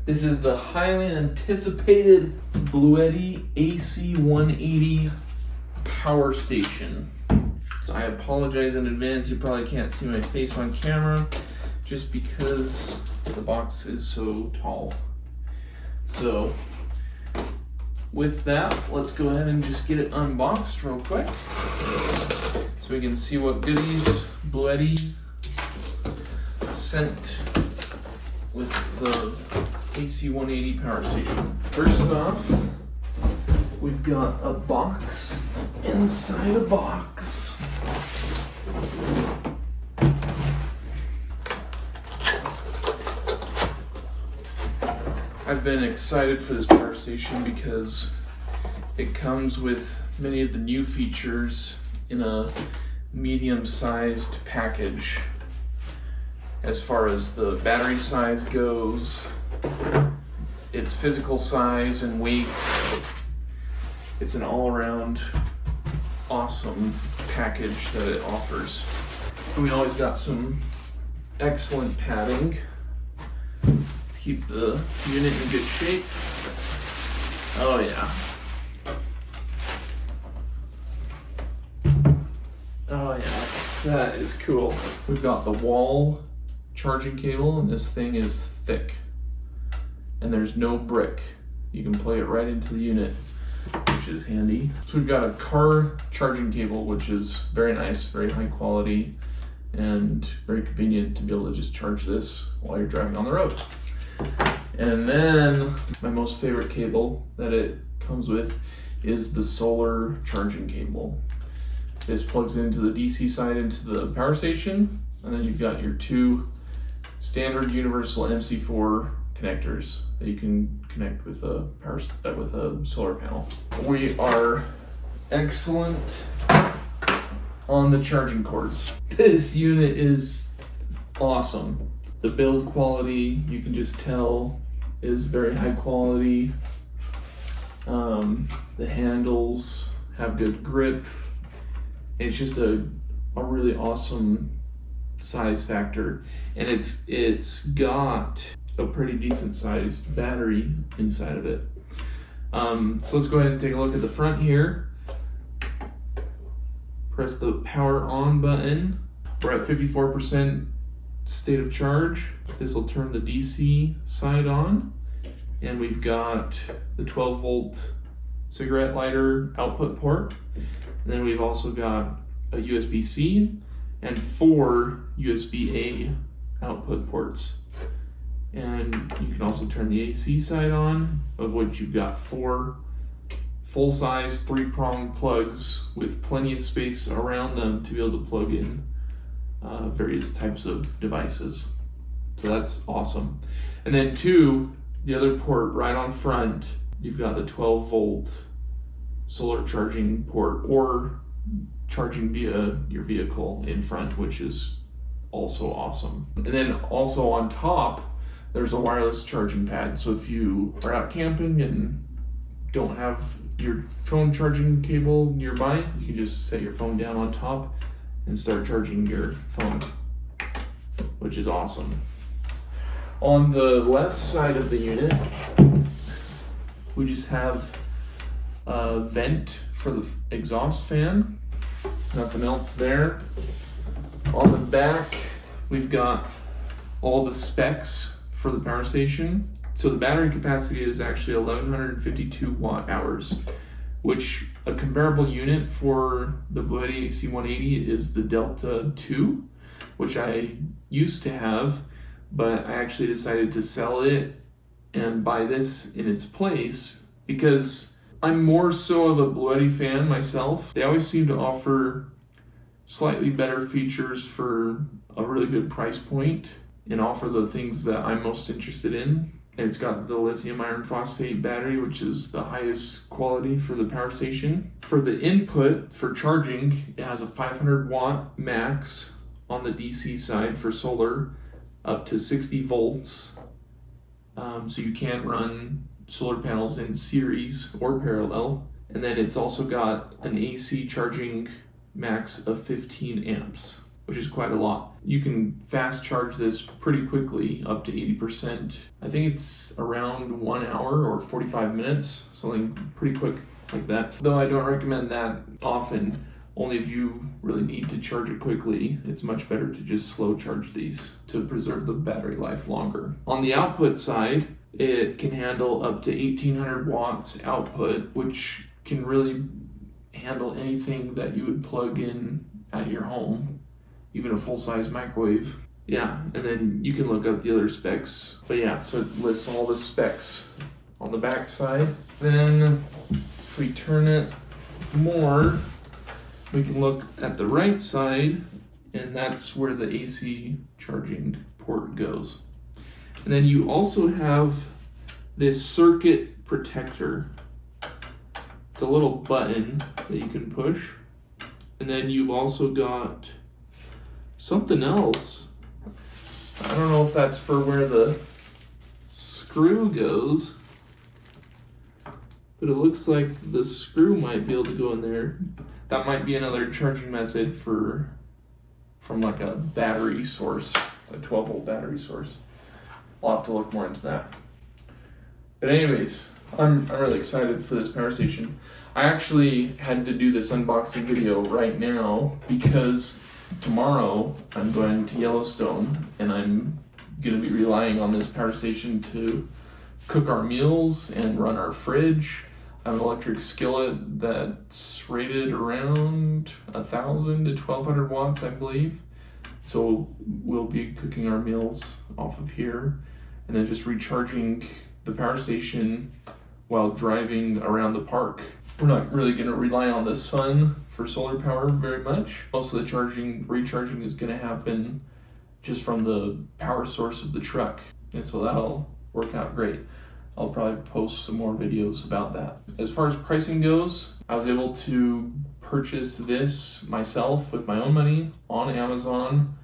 This is the highly anticipated Bluetti AC180 PowerStation. I apologize in advance, you probably can't see my face on camera just because the box is so tall. So with that, let's go ahead and just get it unboxed real quick so we can see what goodies Bluetti sent with the AC180 PowerStation. First off, we've got a box inside a box. I've been excited for this PowerStation because it comes with many of the new features in a medium-sized package. As far as the battery size goes, its physical size and weight, it's an all-around awesome package that it offers. And we always got some excellent padding to keep the unit in good shape. Oh yeah. Oh yeah, that is cool. We've got the wall charging cable, and this thing is thick. And there's no brick. You can plug it right into the unit, which is handy. So we've got a car charging cable, which is very nice, very high quality, and very convenient to be able to just charge this while you're driving on the road. And then my most favorite cable that it comes with is the solar charging cable. This plugs into the DC side into the PowerStation, and then you've got your two standard universal MC4 connectors that you can connect with a solar panel. We are excellent on the charging cords. This unit is awesome. The build quality, you can just tell, is very high quality. The handles have good grip. It's just a really awesome size factor, and it's got a pretty decent sized battery inside of it. So let's go ahead and take a look at the front here. Press the power on button. We're at 54% state of charge. This will turn the DC side on, and we've got the 12 volt cigarette lighter output port. And then we've also got a USB-C and 4 USB-A output ports. And you can also turn the AC side on, of which you've got 4 full-size 3-prong plugs with plenty of space around them to be able to plug in various types of devices. So that's awesome. And then the other port right on front, you've got the 12 volt solar charging port, or charging via your vehicle in front, which is also awesome. And then also on top, there's a wireless charging pad. So if you are out camping and don't have your phone charging cable nearby, you can just set your phone down on top and start charging your phone, which is awesome. On the left side of the unit, we just have a vent for the exhaust fan. Nothing else there. On the back, we've got all the specs for the PowerStation. So the battery capacity is actually 1152 watt hours, which a comparable unit for the Bluetti AC180 is the Delta 2, which I used to have, but I actually decided to sell it and buy this in its place because I'm more so of a Bluetti fan myself. They always seem to offer slightly better features for a really good price point and offer the things that I'm most interested in. And it's got the lithium iron phosphate battery, which is the highest quality for the PowerStation. For the input for charging, it has a 500 watt max on the DC side for solar, up to 60 volts. So you can run solar panels in series or parallel. And then it's also got an AC charging max of 15 amps. which is quite a lot. You can fast charge this pretty quickly, up to 80%. I think it's around 1 hour or 45 minutes, something pretty quick like that. Though I don't recommend that often, only if you really need to charge it quickly. It's much better to just slow charge these to preserve the battery life longer. On the output side, it can handle up to 1800 watts output, which can really handle anything that you would plug in at your home, even a full-size microwave. Yeah, and then you can look up the other specs. But yeah, so it lists all the specs on the back side. Then if we turn it more, we can look at the right side, and that's where the AC charging port goes. And then you also have this circuit protector. It's a little button that you can push. And then you've also got something else. I don't know if that's for where the screw goes, but it looks like the screw might be able to go in there. That might be another charging method from like a battery source, a 12-volt battery source. I'll have to look more into that. But anyways, I'm really excited for this PowerStation. I actually had to do this unboxing video right now because tomorrow I'm going to Yellowstone and I'm going to be relying on this PowerStation to cook our meals and run our fridge. I have an electric skillet that's rated around 1,000 to 1,200 watts, I believe. So we'll be cooking our meals off of here and then just recharging the PowerStation while driving around the park. We're not really going to rely on the sun for solar power very much. Most of the recharging is going to happen just from the power source of the truck. And so that'll work out great. I'll probably post some more videos about that. As far as pricing goes, I was able to purchase this myself with my own money on Amazon.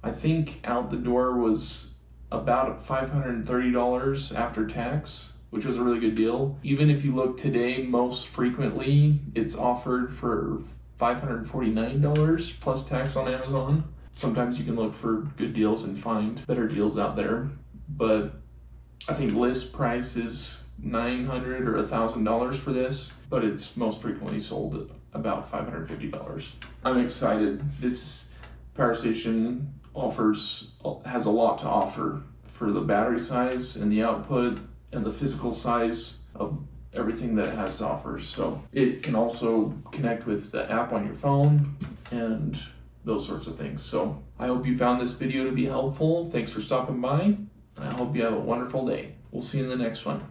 I think out the door was about $530 after tax, which was a really good deal. Even if you look today, most frequently it's offered for $549 plus tax on Amazon. Sometimes you can look for good deals and find better deals out there, but I think list price is $900 or $1,000 for this, but it's most frequently sold at about $550. I'm excited. This PowerStation has a lot to offer for the battery size and the output and the physical size of everything that it has to offer. So it can also connect with the app on your phone and those sorts of things. So I hope you found this video to be helpful. Thanks for stopping by, and I hope you have a wonderful day. We'll see you in the next one.